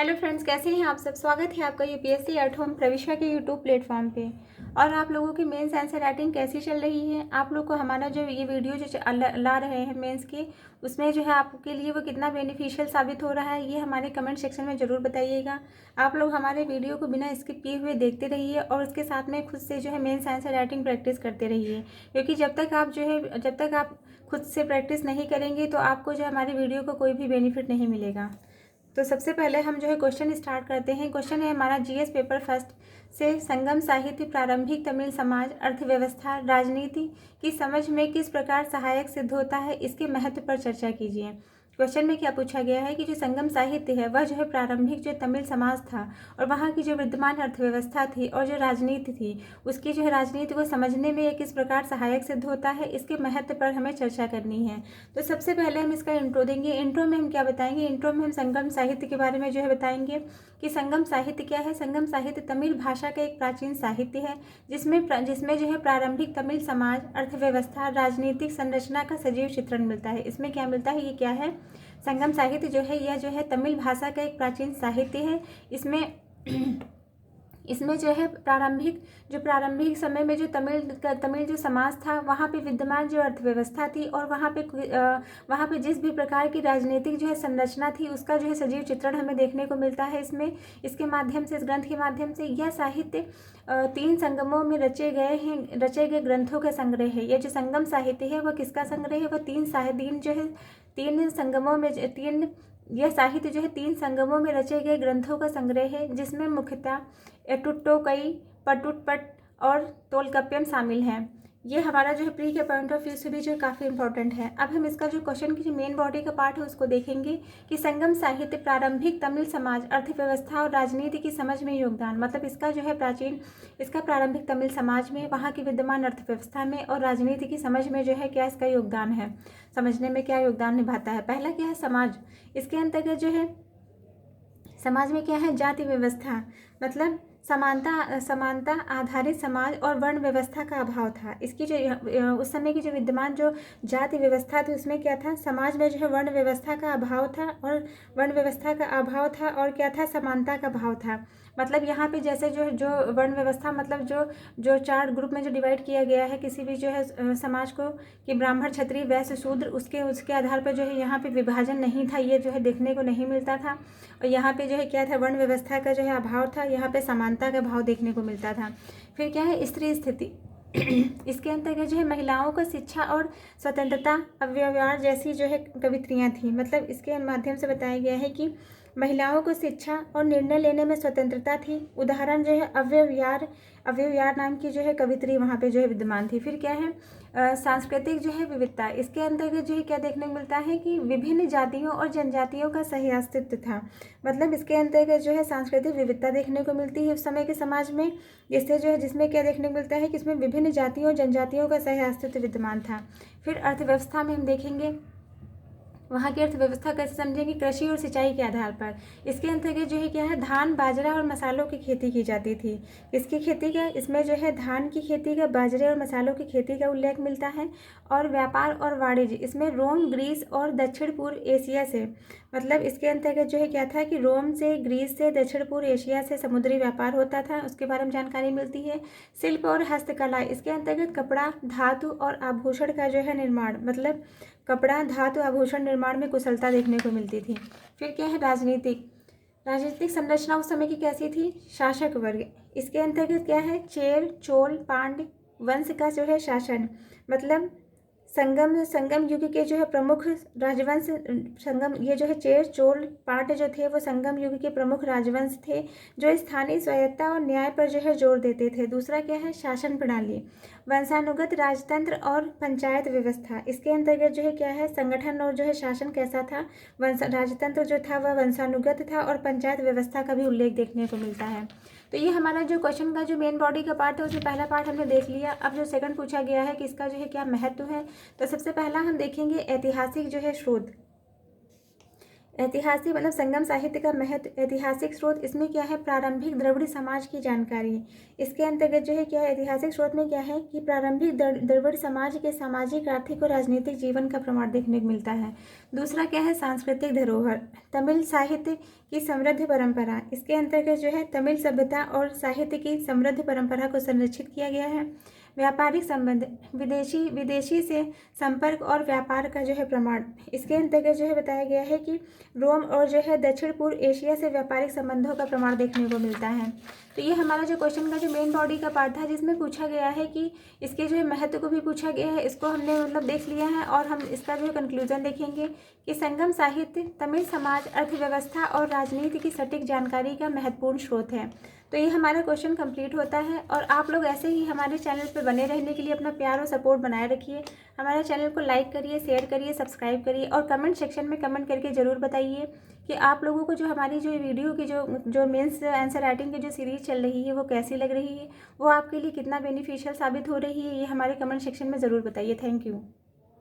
Hello friends, कैसे हैं आप सब। स्वागत है आपका यूपीएससी एट होम प्रविष्का के यूट्यूब प्लेटफॉर्म पे। और आप लोगों की मेंस आंसर राइटिंग कैसी चल रही है। आप लोग को हमारा जो ये वीडियो जो ला रहे हैं मेंस के, उसमें जो है आपके लिए वो कितना बेनिफिशियल साबित हो रहा है, ये हमारे कमेंट सेक्शन में ज़रूर बताइएगा। आप लोग हमारे वीडियो को बिना स्किप किए हुए देखते रहिए और उसके साथ में खुद से जो है मेंस आंसर राइटिंग प्रैक्टिस करते रहिए, क्योंकि जब तक आप खुद से प्रैक्टिस नहीं करेंगे तो आपको जो हमारी वीडियो को कोई भी बेनिफिट नहीं मिलेगा। तो सबसे पहले हम जो है क्वेश्चन स्टार्ट करते हैं। क्वेश्चन है हमारा जीएस पेपर फर्स्ट से, संगम साहित्य प्रारंभिक तमिल समाज अर्थव्यवस्था राजनीति की समझ में किस प्रकार सहायक सिद्ध होता है, इसके महत्व पर चर्चा कीजिए। क्वेश्चन में क्या पूछा गया है कि जो संगम साहित्य है वह जो है प्रारंभिक जो तमिल समाज था और वहाँ की जो विद्यमान अर्थव्यवस्था थी और जो राजनीति थी उसकी जो है राजनीति को समझने में यह किस प्रकार सहायक सिद्ध होता है, इसके महत्व पर हमें चर्चा करनी है। तो सबसे पहले हम इसका इंट्रो देंगे। इंट्रो में हम क्या बताएंगे, इंट्रो में हम संगम साहित्य के बारे में जो है बताएंगे कि संगम साहित्य क्या है। संगम साहित्य तमिल भाषा का एक प्राचीन साहित्य है जिसमें जो है प्रारंभिक तमिल समाज अर्थव्यवस्था राजनीतिक संरचना का सजीव चित्रण मिलता है। इसमें क्या मिलता है, ये क्या है, संगम साहित्य जो है यह जो है तमिल भाषा का एक प्राचीन साहित्य है। इसमें जो है प्रारंभिक समय में जो तमिल जो समाज था वहाँ पे विद्यमान जो अर्थव्यवस्था थी और वहाँ पे जिस भी प्रकार की राजनीतिक जो है संरचना थी उसका जो है सजीव चित्रण हमें देखने को मिलता है। इसके माध्यम से, इस ग्रंथ के माध्यम से, यह साहित्य 3 संगमों में रचे गए ग्रंथों का संग्रह है। यह जो संगम साहित्य है वह किसका संग्रह है, वह तीन संगमों में यह साहित्य जो है 3 संगमों में रचे गए ग्रंथों का संग्रह है, जिसमें मुख्यतः एटुट्टोकई, पटुटपट और तोलकप्पियम शामिल हैं। ये हमारा जो है प्री के पॉइंट ऑफ व्यू से भी जो काफ़ी इंपॉर्टेंट है। अब हम इसका जो क्वेश्चन की जो मेन बॉडी का पार्ट है उसको देखेंगे कि संगम साहित्य प्रारंभिक तमिल समाज अर्थव्यवस्था और राजनीति की समझ में योगदान, मतलब इसका प्रारंभिक तमिल समाज में, वहाँ की विद्यमान अर्थव्यवस्था में और राजनीति की समझ में जो है क्या इसका योगदान है, समझने में क्या योगदान निभाता है। पहला क्या है, समाज। इसके अंतर्गत जो है समाज में क्या है, जाति व्यवस्था, मतलब समानता आधारित समाज और वर्ण व्यवस्था का अभाव था। इसकी जो उस समय की जो विद्यमान जो जाति व्यवस्था थी उसमें क्या था, समाज में जो है वर्ण व्यवस्था का अभाव था और क्या था, समानता का अभाव था। मतलब यहाँ पे जैसे जो वर्ण व्यवस्था, मतलब जो 4 ग्रुप में जो डिवाइड किया गया है किसी भी जो है समाज को, कि ब्राह्मण क्षत्रिय वैश्य शूद्र, उसके आधार पर जो है यहाँ पे विभाजन नहीं था, ये जो है देखने को नहीं मिलता था। और यहाँ पे जो है क्या था, वर्ण व्यवस्था का जो है अभाव था, यहाँ पे समानता का भाव देखने को मिलता था। फिर क्या है, स्त्री स्थिति। इसके अंतर्गत जो है महिलाओं को शिक्षा और स्वतंत्रता अव्यवहार जैसी जो है कवित्रियाँ थी। मतलब इसके माध्यम से बताया गया है कि महिलाओं को शिक्षा और निर्णय लेने में स्वतंत्रता थी। उदाहरण जो है अव्यवहार नाम की जो है कवित्री वहाँ पे जो है विद्यमान थी। फिर क्या है, सांस्कृतिक जो है विविधता। इसके अंतर्गत जो है क्या देखने को मिलता है कि विभिन्न जातियों और जनजातियों का सही अस्तित्व था। मतलब इसके अंतर्गत जो है सांस्कृतिक विविधता देखने को मिलती है उस समय के समाज में, जिसमें क्या देखने को मिलता है कि इसमें विभिन्न जातियों और जनजातियों का सही अस्तित्व विद्यमान था। फिर अर्थव्यवस्था में हम देखेंगे वहाँ की अर्थव्यवस्था कैसे समझेंगे, कृषि और सिंचाई के आधार पर। इसके अंतर्गत जो है क्या है, धान बाजरा और मसालों की खेती की जाती थी। इसकी खेती का, इसमें जो है धान की खेती का, बाजरे और मसालों की खेती का उल्लेख मिलता है। और व्यापार और वाणिज्य, इसमें रोम, ग्रीस और दक्षिण पूर्व एशिया से, मतलब इसके अंतर्गत जो है क्या था कि रोम से, ग्रीस से, दक्षिण पूर्व एशिया से समुद्री व्यापार होता था, उसके बारे में जानकारी मिलती है। शिल्प और हस्तकला, इसके अंतर्गत कपड़ा, धातु और आभूषण का जो है निर्माण, मतलब कपड़ा, धातु, आभूषण निर्माण में कुशलता देखने को मिलती थी। फिर क्या है, राजनीतिक संरचना उस समय की कैसी थी, शासक वर्ग। इसके अंतर्गत क्या है, चेर, चोल, पांड्य वंश का जो है शासन, मतलब संगम युग के जो है प्रमुख राजवंश, ये जो है चेर, चोल, पांड्य जो थे वो संगम युग के प्रमुख राजवंश थे जो स्थानीय स्वायत्तता और न्याय पर जो है जोर देते थे। दूसरा क्या है, शासन प्रणाली, वंशानुगत राजतंत्र और पंचायत व्यवस्था। इसके अंतर्गत जो है क्या है, संगठन और जो है शासन कैसा था, राजतंत्र जो था वह वंशानुगत था और पंचायत व्यवस्था का भी उल्लेख देखने को मिलता है। तो ये हमारा जो क्वेश्चन का जो मेन बॉडी का पार्ट है उसमें पहला पार्ट हमने देख लिया। अब जो सेकंड पूछा गया है कि इसका जो है क्या महत्व है, तो सबसे पहला हम देखेंगे ऐतिहासिक जो है स्रोत। ऐतिहासिक मतलब संगम साहित्य का महत्व, ऐतिहासिक स्रोत, इसमें क्या है, प्रारंभिक द्रविड़ समाज की जानकारी। इसके अंतर्गत जो है क्या है, ऐतिहासिक स्रोत में क्या है कि प्रारंभिक द्रविड़ समाज के सामाजिक, आर्थिक और राजनीतिक जीवन का प्रमाण देखने को मिलता है। दूसरा क्या है, सांस्कृतिक धरोहर, तमिल साहित्य की समृद्ध परंपरा। इसके अंतर्गत जो है तमिल सभ्यता और साहित्य की समृद्ध परंपरा को संरक्षित किया गया है। व्यापारिक संबंध, विदेशी से संपर्क और व्यापार का जो है प्रमाण। इसके अंतर्गत जो है बताया गया है कि रोम और जो है दक्षिण पूर्व एशिया से व्यापारिक संबंधों का प्रमाण देखने को मिलता है। तो ये हमारा जो क्वेश्चन का जो मेन बॉडी का पार्ट था, जिसमें पूछा गया है कि इसके जो है महत्व को भी पूछा गया है, इसको हमने मतलब देख लिया है। और हम इसका जो है कंक्लूजन देखेंगे कि संगम साहित्य तमिल समाज, अर्थव्यवस्था और राजनीति की सटीक जानकारी का महत्वपूर्ण स्रोत है। तो ये हमारा क्वेश्चन कंप्लीट होता है। और आप लोग ऐसे ही हमारे चैनल पर बने रहने के लिए अपना प्यार और सपोर्ट बनाए रखिए। हमारे चैनल को लाइक करिए, शेयर करिए, सब्सक्राइब करिए और कमेंट सेक्शन में कमेंट करके ज़रूर बताइए कि आप लोगों को जो हमारी जो वीडियो की जो मेंस आंसर राइटिंग की जो सीरीज़ चल रही है वो कैसी लग रही है, वो आपके लिए कितना बेनिफिशियल साबित हो रही है, ये हमारे कमेंट सेक्शन में ज़रूर बताइए। Thank you.